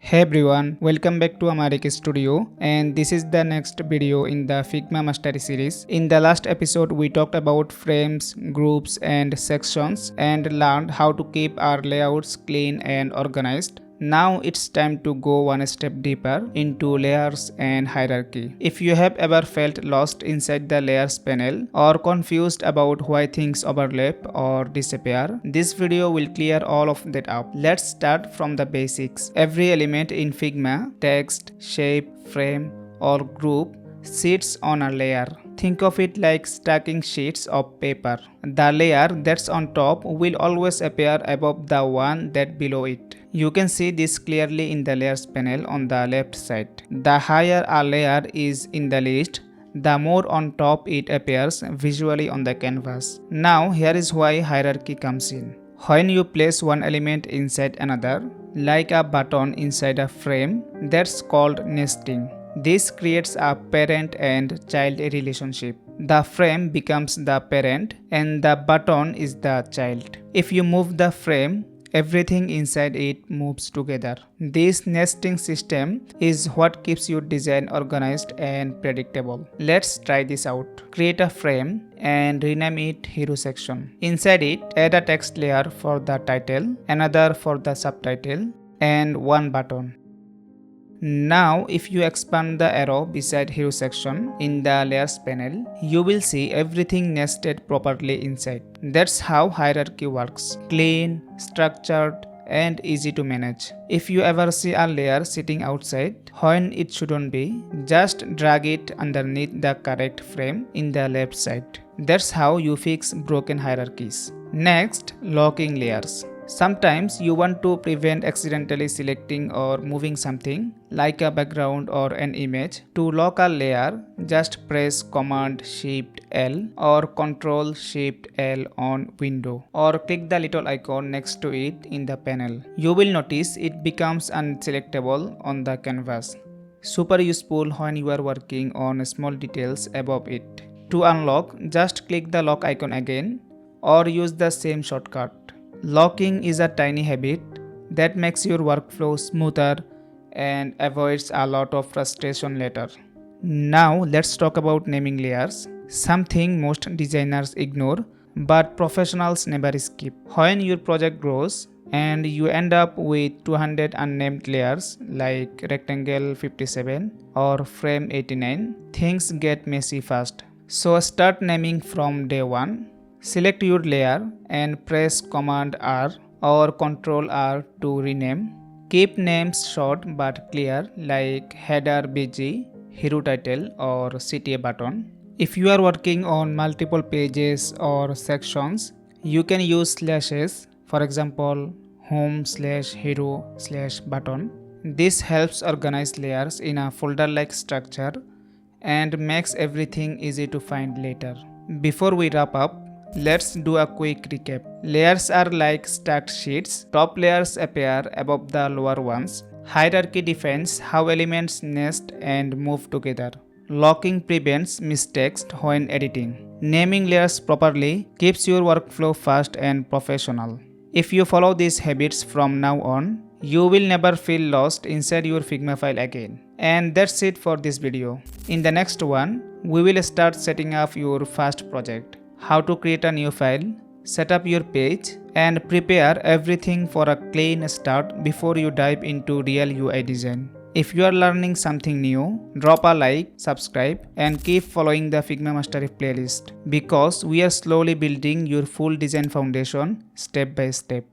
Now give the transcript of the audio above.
Hey everyone, welcome back to Amariq Studio, and this is the next video in the Figma Mastery series. In the last episode we talked about frames, groups and sections and learned how to keep our layouts clean and organized. Now it's time to go one step deeper into layers and hierarchy. If you have ever felt lost inside the layers panel or confused about why things overlap or disappear, this video will clear all of that up. Let's start from the basics. Every element in Figma, text, shape, frame or group, sits on a layer. Think of it like stacking sheets of paper. The layer that's on top will always appear above the one that below it. You can see this clearly in the layers panel on the left side. The higher a layer is in the list, the more on top it appears visually on the canvas. Now here is why hierarchy comes in. When you place one element inside another, like a button inside a frame, that's called nesting. This creates a parent and child relationship. The frame becomes the parent and the button is the child. If you move the frame, everything inside it moves together. This nesting system is what keeps your design organized and predictable. Let's try this out. Create a frame and rename it Hero Section. Inside it, add a text layer for the title, another for the subtitle, and one button. Now if you expand the arrow beside Hero Section in the layers panel, you will see everything nested properly inside. That's how hierarchy works. Clean, structured and easy to manage. If you ever see a layer sitting outside when it shouldn't be, just drag it underneath the correct frame in the left side. That's how you fix broken hierarchies. Next, locking layers. Sometimes you want to prevent accidentally selecting or moving something like a background or an image. To lock a layer, just press Command Shift L or Control Shift L on window or click the little icon next to it in the panel. You will notice it becomes unselectable on the canvas. Super useful when you are working on small details above it. To unlock, just click the lock icon again or use the same shortcut. Locking is a tiny habit that makes your workflow smoother and avoids a lot of frustration later. Now let's talk about naming layers, something most designers ignore but professionals never skip. When your project grows and you end up with 200 unnamed layers like rectangle 57 or frame 89, things get messy fast. So start naming from day one. Select your layer and press Command R or Ctrl R to rename. Keep names short but clear like header BG, hero title or CTA button. If you are working on multiple pages or sections, you can use slashes, for example home/hero/button. This helps organize layers in a folder-like structure and makes everything easy to find later. Before we wrap up, let's do a quick recap. Layers are like stacked sheets. Top layers appear above the lower ones. Hierarchy defines how elements nest and move together. Locking prevents mistakes when editing. Naming layers properly keeps your workflow fast and professional. If you follow these habits from now on, you will never feel lost inside your Figma file again. And that's it for this video. In the next one, we will start setting up your first project. How to create a new file, set up your page, and prepare everything for a clean start before you dive into real UI design. If you are learning something new, drop a like, subscribe, and keep following the Figma Mastery playlist because we are slowly building your full design foundation step by step.